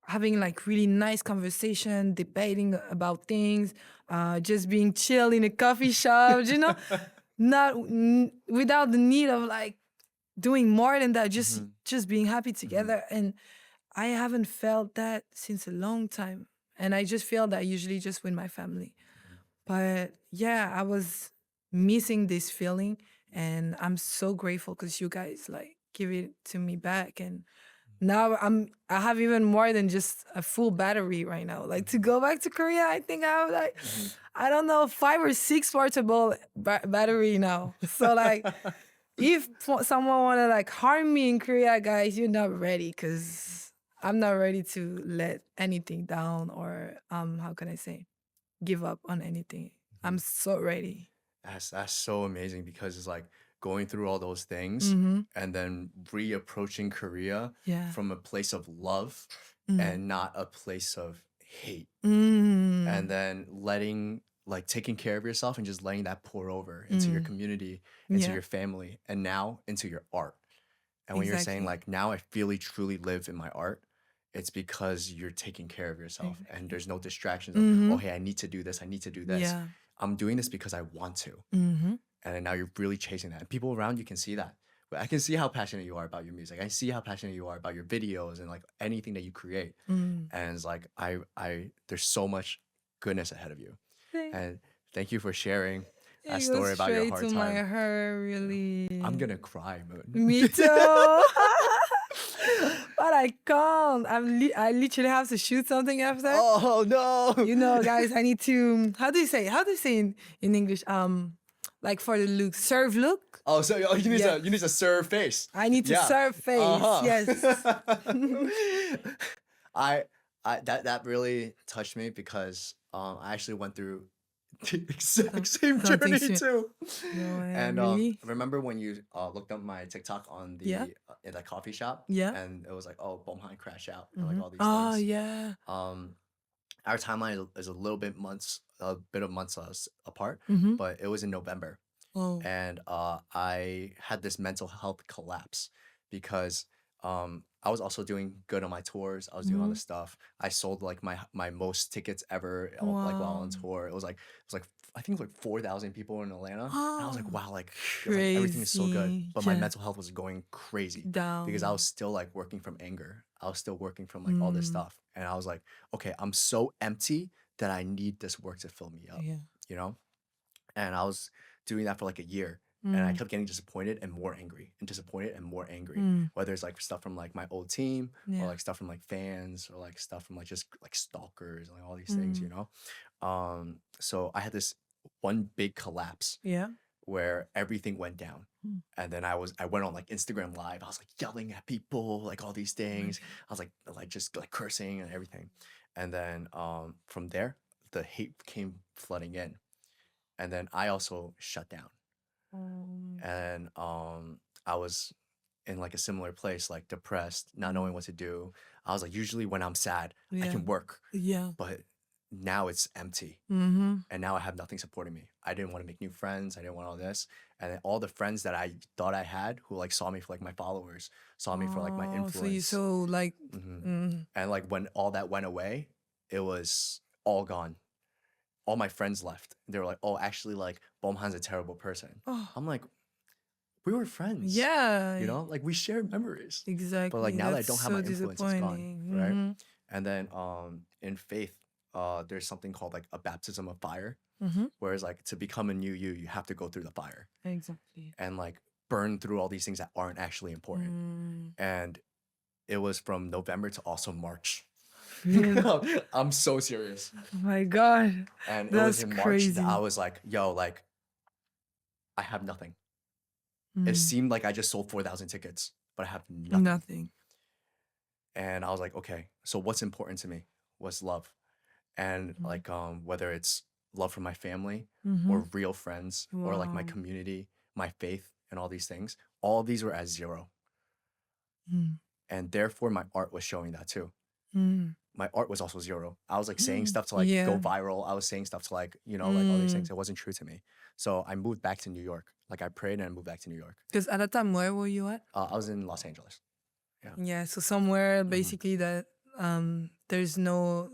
Speaker 2: having like really nice conversation, debating about things, just being chill in a coffee shop, not without the need of like doing more than that, just being happy together. And I haven't felt that since a long time. And I just feel that usually just with my family. But yeah, I was missing this feeling and I'm so grateful because you guys like give it to me back. And now I have even more than just a full battery right now. Like to go back to Korea, I think I have like I don't know 5 or 6 portable battery now. So like if someone wanna like harm me in Korea, guys, you're not ready because I'm not ready to let anything down or how can I say give up on anything. I'm so ready.
Speaker 1: That's so amazing because it's like going through all those things
Speaker 2: Mm-hmm.
Speaker 1: and then reapproaching Korea
Speaker 2: Yeah.
Speaker 1: from a place of love
Speaker 2: Mm.
Speaker 1: and not a place of hate.
Speaker 2: Mm.
Speaker 1: And then letting like taking care of yourself and just letting that pour over into your community, into
Speaker 2: Yeah.
Speaker 1: your family, and now into your art. And when you're saying
Speaker 2: Exactly.
Speaker 1: like now I really truly live in my art, it's because you're taking care of yourself and
Speaker 2: Exactly.
Speaker 1: there's no distractions of, oh
Speaker 2: Mm-hmm.
Speaker 1: hey, I need to do this, I need to do this.
Speaker 2: Yeah.
Speaker 1: I'm doing this because I want to.
Speaker 2: Mm-hmm.
Speaker 1: And then now you're really chasing that. And people around you can see that. But I can see how passionate you are about your music. I see how passionate you are about your videos and like anything that you create.
Speaker 2: Mm.
Speaker 1: And it's like there's so much goodness ahead of you. And thank you for sharing that
Speaker 2: It
Speaker 1: story
Speaker 2: goes
Speaker 1: about your
Speaker 2: straight
Speaker 1: hard
Speaker 2: to my
Speaker 1: time.
Speaker 2: heart, really.
Speaker 1: I'm gonna cry, Moon.
Speaker 2: Me too. But I can't. I literally have to shoot something after.
Speaker 1: Oh no!
Speaker 2: You know, guys, I need to. How do you say? How do you say in English? Like for the look, serve look.
Speaker 1: Oh, so you need
Speaker 2: Yeah.
Speaker 1: to serve face.
Speaker 2: I need to
Speaker 1: Yeah.
Speaker 2: serve face.
Speaker 1: Uh-huh.
Speaker 2: Yes.
Speaker 1: I that really touched me because I actually went through the exact same
Speaker 2: something
Speaker 1: journey
Speaker 2: sim-
Speaker 1: too.
Speaker 2: No,
Speaker 1: And
Speaker 2: really?
Speaker 1: remember when you looked up my TikTok on the
Speaker 2: Yeah.
Speaker 1: in that coffee shop?
Speaker 2: Yeah.
Speaker 1: And it was like, oh, Beomhan crash out and like all these
Speaker 2: Oh
Speaker 1: things.
Speaker 2: yeah.
Speaker 1: Our timeline is a little bit of months apart,
Speaker 2: Mm-hmm.
Speaker 1: but it was in November.
Speaker 2: Oh.
Speaker 1: And I had this mental health collapse because I was also doing good on my tours. I was doing all this stuff. I sold like my most tickets ever like while on
Speaker 2: Wow.
Speaker 1: tour. It was like I think it was like 4,000 people in Atlanta. And I was like,
Speaker 2: Oh.
Speaker 1: wow, like it was like everything is so good.
Speaker 2: Crazy.
Speaker 1: But my
Speaker 2: Yeah.
Speaker 1: mental health was going crazy because I
Speaker 2: Down.
Speaker 1: was still like working from anger. I was still working from like all this stuff. And I was like, okay, I'm so empty that I need this work to fill me up,
Speaker 2: Yeah.
Speaker 1: you know? And I was doing that for like a year. And I kept getting disappointed and more angry and disappointed and more angry. Whether it's like stuff from like my old team or like stuff from like fans or like stuff from like just like stalkers and like all these things, you know? So I had this one big collapse
Speaker 2: Yeah.
Speaker 1: where everything went down. And then I went on like Instagram Live. I was like yelling at people, like all these things. I was like just like cursing and everything. And then from there, the hate came flooding in. And then I also shut down. And I was in like a similar place, like depressed, not knowing what to do. I was like, usually when I'm sad, I can work.
Speaker 2: Yeah.
Speaker 1: But now it's empty.
Speaker 2: Mm-hmm.
Speaker 1: And now I have nothing supporting me. I didn't want to make new friends. I didn't want all this. And then all the friends that I thought I had who like saw me for like my followers, saw me for like my influence.
Speaker 2: So you so like
Speaker 1: And like when all that went away, it was all gone. All my friends left. They were like, oh, actually like Beomhan's a terrible person. I'm like, we were friends.
Speaker 2: Yeah.
Speaker 1: You know, like we shared memories.
Speaker 2: Exactly.
Speaker 1: But like now that I don't have my
Speaker 2: so
Speaker 1: influence, it's gone.
Speaker 2: disappointing.
Speaker 1: Right. And then in faith, there's something called like a baptism of fire. Whereas like to become a new you have to go through the fire.
Speaker 2: Exactly.
Speaker 1: And like burn through all these things that aren't actually important. And it was from November to also March. I'm so serious.
Speaker 2: Oh my God.
Speaker 1: And it
Speaker 2: That's
Speaker 1: was in March
Speaker 2: crazy.
Speaker 1: that I was like, yo, like I have nothing. It seemed like I just sold 4,000 tickets, but I have nothing.
Speaker 2: Nothing.
Speaker 1: And I was like, okay, so what's important to me? What's love? And like whether it's love for my family or real friends or like my community, my faith and all these things, all of these were at 0. And therefore my art was showing that too. My art was also 0. I was like saying stuff to like go viral. I was saying stuff to like, you know, like all these things. It wasn't true to me. So I moved back to New York. Like I prayed and I moved back to New York.
Speaker 2: Because at that time, where were you at?
Speaker 1: I was in Los Angeles.
Speaker 2: Yeah, so somewhere basically that there's no,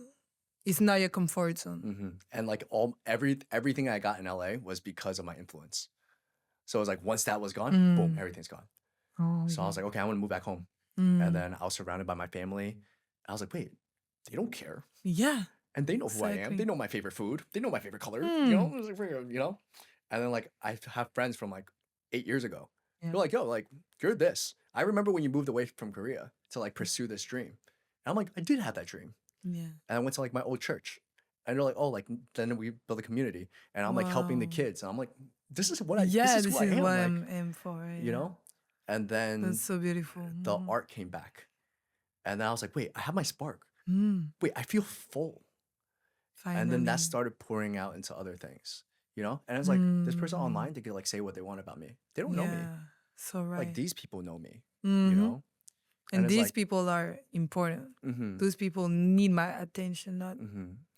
Speaker 2: it's not your comfort zone.
Speaker 1: And like everything I got in LA was because of my influence. So it was like once that was gone, boom, everything's gone. So I was like, okay, I want to move back home. And then I was surrounded by my family. I was like, wait, they don't care.
Speaker 2: Yeah.
Speaker 1: And they know who I am. They know my favorite food. They know my favorite color. You know, it was like, you know. And then like I have friends from like 8 years ago. They're like, yo, like you're this. I remember when you moved away from Korea to like pursue this dream. And I'm like, I did have that dream.
Speaker 2: Yeah.
Speaker 1: And I went to like my old church. And they're like, oh, like then we built a community. And I'm like helping the kids. And I'm like, this is what this is who I am.
Speaker 2: I'm for. Right?
Speaker 1: You know? And then
Speaker 2: that's so beautiful.
Speaker 1: The art came back. And then I was like, wait, I have my spark. Wait, I feel full. Finally. And then that started pouring out into other things, you know? And it's like, this person online, they could like say what they want about me. They don't know me.
Speaker 2: So right.
Speaker 1: Like these people know me, you know?
Speaker 2: And these like, people are important. Those people need my attention, not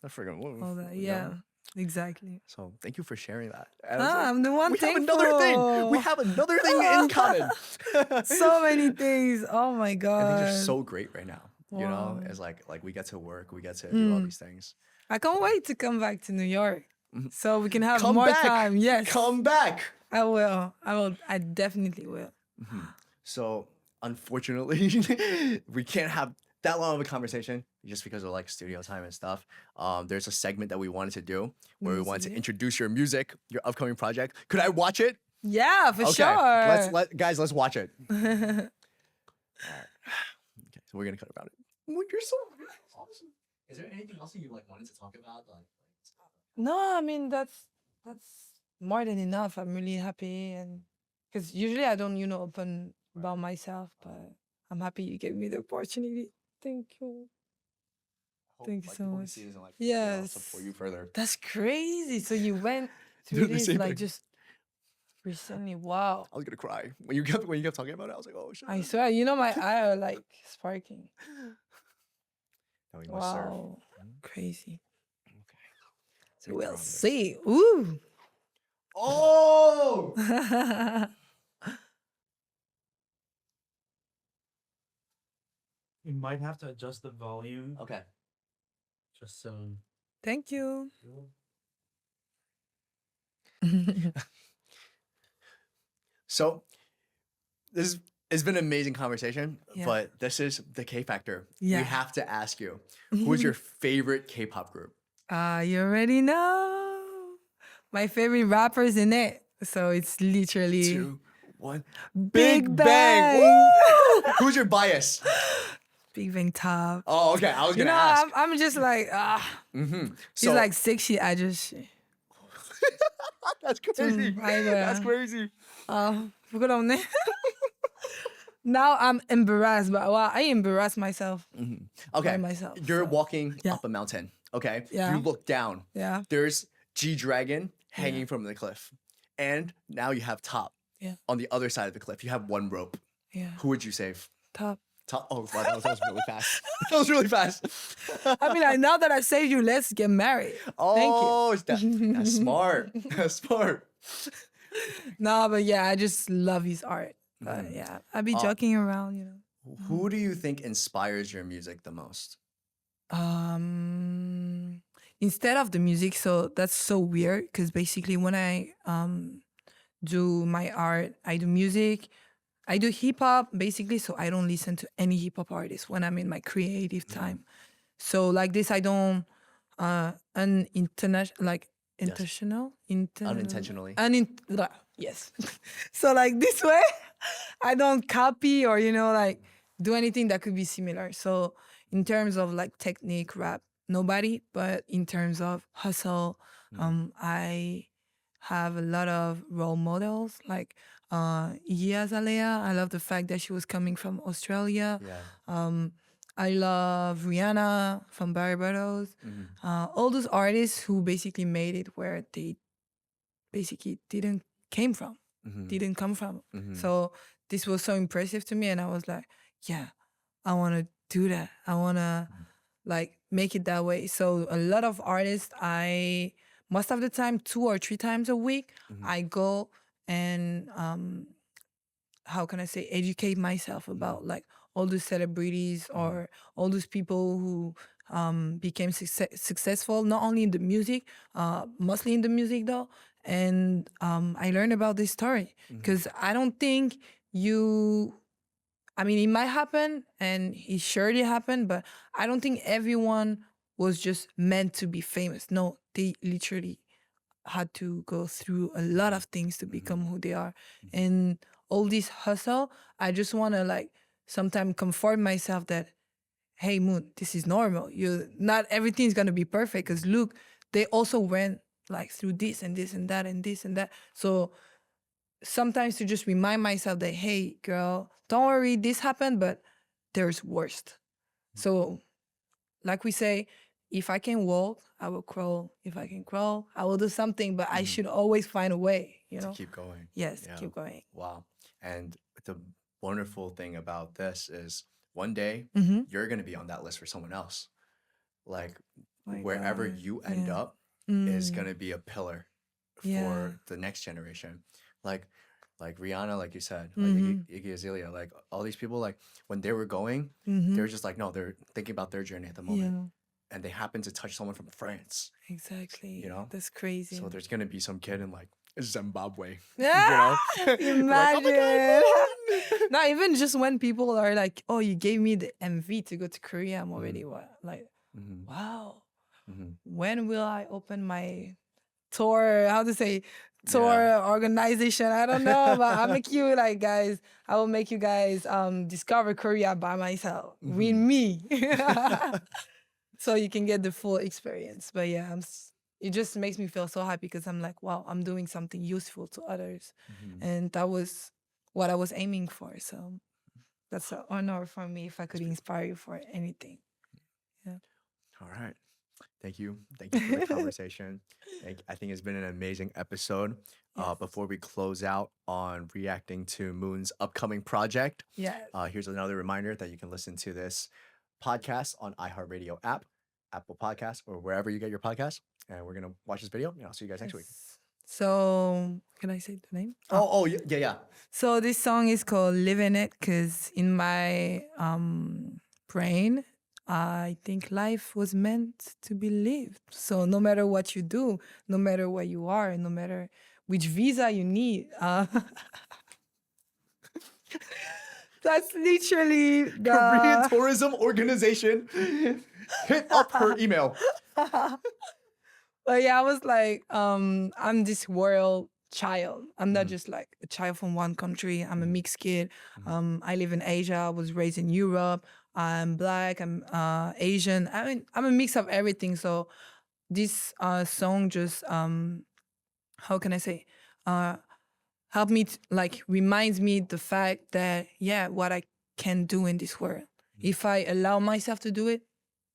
Speaker 1: I forgot
Speaker 2: all that. Yeah, exactly.
Speaker 1: So thank you for sharing that.
Speaker 2: I'm the one thing.
Speaker 1: We have another thing. We have another thing in common.
Speaker 2: So many things. Oh my God.
Speaker 1: And things are so great right now. You know, it's like we get to work, we get to do all these things.
Speaker 2: I can't wait to come back to New York so we can have more time. Yes.
Speaker 1: Come back.
Speaker 2: I will. I definitely will.
Speaker 1: So unfortunately, we can't have that long of a conversation just because of like studio time and stuff. There's a segment that we wanted to do where we wanted to introduce your music, your upcoming project. Could I watch it?
Speaker 2: Yeah, for sure.
Speaker 1: Let's watch it. All right. Okay, so we're gonna cut about it. You're so awesome. Is there anything else you like wanted to talk about?
Speaker 2: No, I mean that's more than enough. I'm really happy, and because usually I don't, open about myself, but I'm happy you gave me the opportunity. Thank you. Thank you so much. Yes.
Speaker 1: Support you further.
Speaker 2: That's crazy. So you went to this like just recently. Wow.
Speaker 1: I was gonna cry when you kept talking about it. I was like, oh shit.
Speaker 2: I swear, my eye are like sparking. Wow. Crazy.
Speaker 1: Okay.
Speaker 2: So we'll see. Ooh.
Speaker 1: Oh.
Speaker 3: You might have to adjust the volume.
Speaker 1: Okay.
Speaker 3: Just so.
Speaker 2: Thank you.
Speaker 1: So, this has been an amazing conversation, but this is the K Factor.
Speaker 2: Yeah.
Speaker 1: We have to ask you, who is your favorite K-pop group?
Speaker 2: You already know. My favorite rappers in it. So it's literally
Speaker 1: 2, 1.
Speaker 2: Big
Speaker 1: Bang!
Speaker 2: Bang.
Speaker 1: Woo! Who's your bias?
Speaker 2: Big Bang top.
Speaker 1: Oh, okay. I was
Speaker 2: You
Speaker 1: gonna
Speaker 2: know,
Speaker 1: ask.
Speaker 2: I'm just like,
Speaker 1: So
Speaker 2: he's like sexy. I just,
Speaker 1: that's crazy. That's
Speaker 2: 아이고야.
Speaker 1: crazy.
Speaker 2: 부끄럽네. Now I'm embarrassed, but wow, I embarrass myself
Speaker 1: Okay,
Speaker 2: by myself.
Speaker 1: you're
Speaker 2: so,
Speaker 1: walking
Speaker 2: yeah.
Speaker 1: up a mountain. Okay,
Speaker 2: Yeah.
Speaker 1: you look down.
Speaker 2: Yeah.
Speaker 1: There's G-Dragon hanging from the cliff, and now you have Top.
Speaker 2: Yeah.
Speaker 1: On the other side of the cliff, you have one rope.
Speaker 2: Yeah.
Speaker 1: Who would you save?
Speaker 2: Top.
Speaker 1: Top. Oh, wow, that was really fast. That was really fast.
Speaker 2: I mean, like, now that I saved you, let's get married. Thank you.
Speaker 1: Oh, that's smart. That's smart.
Speaker 2: No, but yeah, I just love his art. But yeah, I be joking around, you know.
Speaker 1: Who do you think inspires your music the most?
Speaker 2: Instead of the music, so that's so weird because basically when I do my art, I do music, I do hip hop basically, so I don't listen to any hip hop artist when I'm in my creative time. So like this, I don't
Speaker 1: Unintentionally.
Speaker 2: Yes. So like this way, I don't copy or like do anything that could be similar. So in terms of like technique, rap, nobody. But in terms of hustle, I have a lot of role models like Iggy Azalea. I love the fact that she was coming from Australia.
Speaker 1: Yeah.
Speaker 2: I love Rihanna from Barbados. All those artists who basically made it where they basically didn't come from. So this was so impressive to me, and I was like, yeah, I want to do that. I want to like make it that way. So a lot of artists, most of the time 2 or 3 times a week, I go and how can I say, educate myself about like all those celebrities or all those people who became successful, not only in the music, mostly in the music though. And I learned about this story because I don't think I mean, it might happen and it surely happened, but I don't think everyone was just meant to be famous. No, they literally had to go through a lot of things to become who they are. And all this hustle, I just want to like sometimes comfort myself that, hey, Moon, this is normal. Not everything's going to be perfect because look, they also went like through this and this and that and this and that. So sometimes to just remind myself that, hey, girl, don't worry, this happened, but there's worst. So like we say, if I can walk, I will crawl. If I can crawl, I will do something, but I should always find a way,
Speaker 1: To keep going.
Speaker 2: Yes,
Speaker 1: Yeah.
Speaker 2: keep going.
Speaker 1: Wow. And the wonderful thing about this is one day you're going to be on that list for someone else. Like
Speaker 2: My
Speaker 1: wherever
Speaker 2: God.
Speaker 1: you end
Speaker 2: Yeah.
Speaker 1: up is going to be a pillar
Speaker 2: Yeah.
Speaker 1: for the next generation. Like Rihanna, like you said, like Iggy Azalea, like all these people, like when they were going, they were just like, no, they're thinking about their journey at the moment.
Speaker 2: Yeah,
Speaker 1: And they happen to touch someone from France.
Speaker 2: exactly.
Speaker 1: You know?
Speaker 2: That's crazy.
Speaker 1: So there's going to be some kid in like Zimbabwe.
Speaker 2: Yeah,
Speaker 1: Like, oh my
Speaker 2: imagine.
Speaker 1: God.
Speaker 2: Not even just when people are like, "Oh, you gave me the MV to go to Korea." I'm already like, wow. When will I open my tour? How to say tour organization? I don't know, but I'll make you like guys. I will make you guys discover Korea by myself with me, so you can get the full experience. But yeah, it just makes me feel so happy because I'm like, wow, I'm doing something useful to others. And that was what I was aiming for. So that's an honor for me if I could inspire you for anything. Yeah.
Speaker 1: All right. Thank you. Thank you for the conversation. I think it's been an amazing episode.
Speaker 2: Yes.
Speaker 1: Before we close out on reacting to Moon's upcoming project,
Speaker 2: Yes.
Speaker 1: here's another reminder that you can listen to this podcast on iHeartRadio app, Apple Podcasts, or wherever you get your podcasts. And we're going to watch this video, and I'll see you guys next week.
Speaker 2: So, can I say the name?
Speaker 1: Oh, yeah.
Speaker 2: So this song is called Living It because in my brain, I think life was meant to be lived. So no matter what you do, no matter where you are, no matter which visa you need, that's literally the
Speaker 1: Korean Tourism Organization. Hit up her email.
Speaker 2: But yeah, I was like, I'm this world child. I'm not just like a child from one country. I'm a mixed kid. I live in Asia. I was raised in Europe. I'm black. I'm Asian. I mean, I'm a mix of everything. So this song just how can I say help me like reminds me the fact that yeah, what I can do in this world. If I allow myself to do it,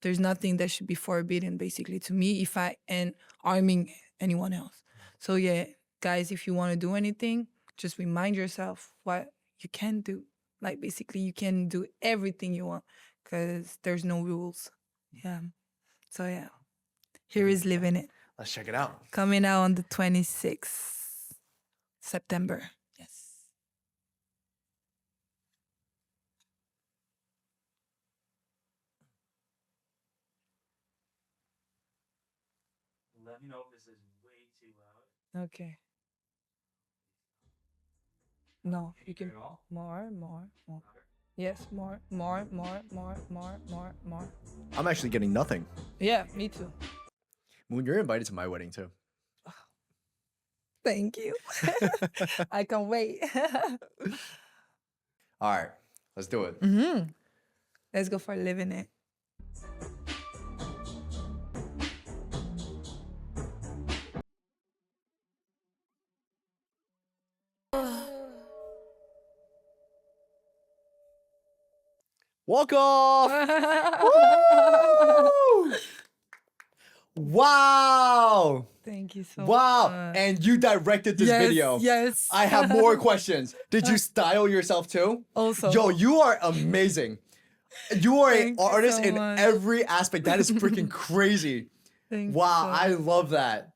Speaker 2: there's nothing that should be forbidden basically to me if I am harming anyone else. So yeah, guys, if you want to do anything, just remind yourself what you can do. Like basically you can do everything you want because there's no rules. Yeah. So yeah. Here is Living It.
Speaker 1: Let's check it out.
Speaker 2: Coming out on the 26th September. Yes.
Speaker 3: Let me know if this is way too loud.
Speaker 2: Okay. No, you
Speaker 3: Hear
Speaker 2: can
Speaker 3: it all?
Speaker 2: more.
Speaker 3: Louder?
Speaker 2: Yes, more.
Speaker 1: I'm actually getting nothing.
Speaker 2: Yeah, me too.
Speaker 1: Moon, you're invited to my wedding too.
Speaker 2: Thank you. I can't wait.
Speaker 1: All right, let's do it.
Speaker 2: Let's go for Living It.
Speaker 1: Walk off! Woo! Wow!
Speaker 2: Thank you so
Speaker 1: Wow!
Speaker 2: much.
Speaker 1: And you directed this video.
Speaker 2: Yes.
Speaker 1: I have more questions. Did you style yourself too?
Speaker 2: Also.
Speaker 1: Yo, you are amazing. You are an
Speaker 2: Thank you
Speaker 1: artist
Speaker 2: so
Speaker 1: in
Speaker 2: much.
Speaker 1: every aspect. That is freaking crazy.
Speaker 2: Thank
Speaker 1: Wow,
Speaker 2: you.
Speaker 1: I love that.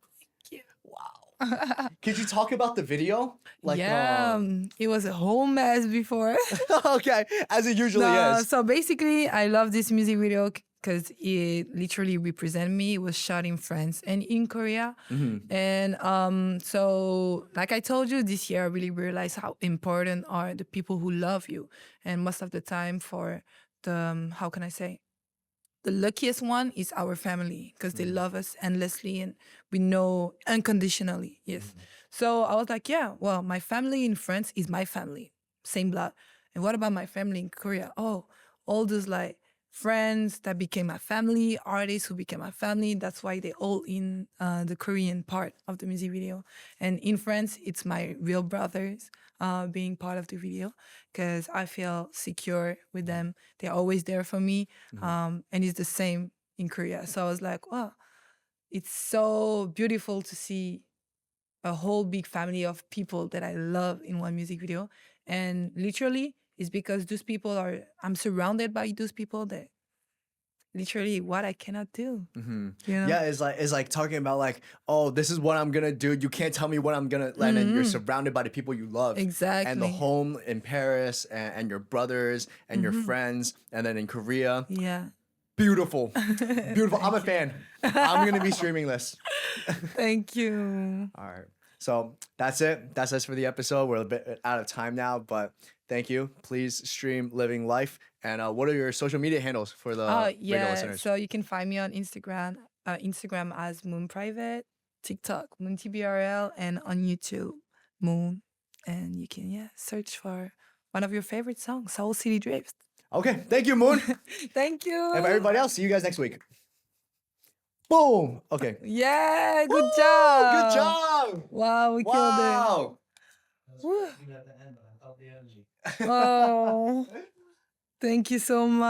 Speaker 2: you.
Speaker 1: Wow. Could you talk about the video?
Speaker 2: It was a whole mess before.
Speaker 1: Okay, as it usually
Speaker 2: No,
Speaker 1: is.
Speaker 2: so basically, I love this music video because it literally represents me. It was shot in France and in Korea. And so, like I told you, this year I really realized how important are the people who love you. And most of the time for the, how can I say, the luckiest one is our family because they love us endlessly and we know unconditionally. Yes. So I was like, yeah, well, my family in France is my family, same blood. And what about my family in Korea? Oh, all those like friends that became my family, artists who became my family. That's why they all in the Korean part of the music video. And in France, it's my real brothers being part of the video because I feel secure with them. They're always there for me. And it's the same in Korea. So I was like, wow, it's so beautiful to see a whole big family of people that I love in one music video. And literally, it's because those people are, I'm surrounded by those people that literally what I cannot do. You know?
Speaker 1: Yeah, it's like talking about like, oh, this is what I'm gonna do. You can't tell me what I'm gonna land, and you're surrounded by the people you love.
Speaker 2: Exactly.
Speaker 1: And the home in Paris, and your brothers and your friends, and then in Korea.
Speaker 2: Yeah.
Speaker 1: Beautiful, beautiful. I'm a fan. I'm gonna be streaming this.
Speaker 2: Thank you.
Speaker 1: All right. So that's it. That's us for the episode. We're a bit out of time now, but thank you. Please stream Living Life. And what are your social media handles for the regular listeners?
Speaker 2: So you can find me on Instagram, as Moon Private, TikTok Moon TBRL, and on YouTube Moon. And you can search for one of your favorite songs, Seoul City Drift.
Speaker 1: Okay. Thank you, Moon.
Speaker 2: Thank you.
Speaker 1: And for everybody else, see you guys next week. Boom. Okay.
Speaker 2: Yeah, good
Speaker 1: Woo!
Speaker 2: job.
Speaker 1: Good job.
Speaker 2: Wow, we killed
Speaker 1: Wow.
Speaker 2: Woo.
Speaker 3: At the end, but I felt the energy.
Speaker 2: it. Oh, thank you so much.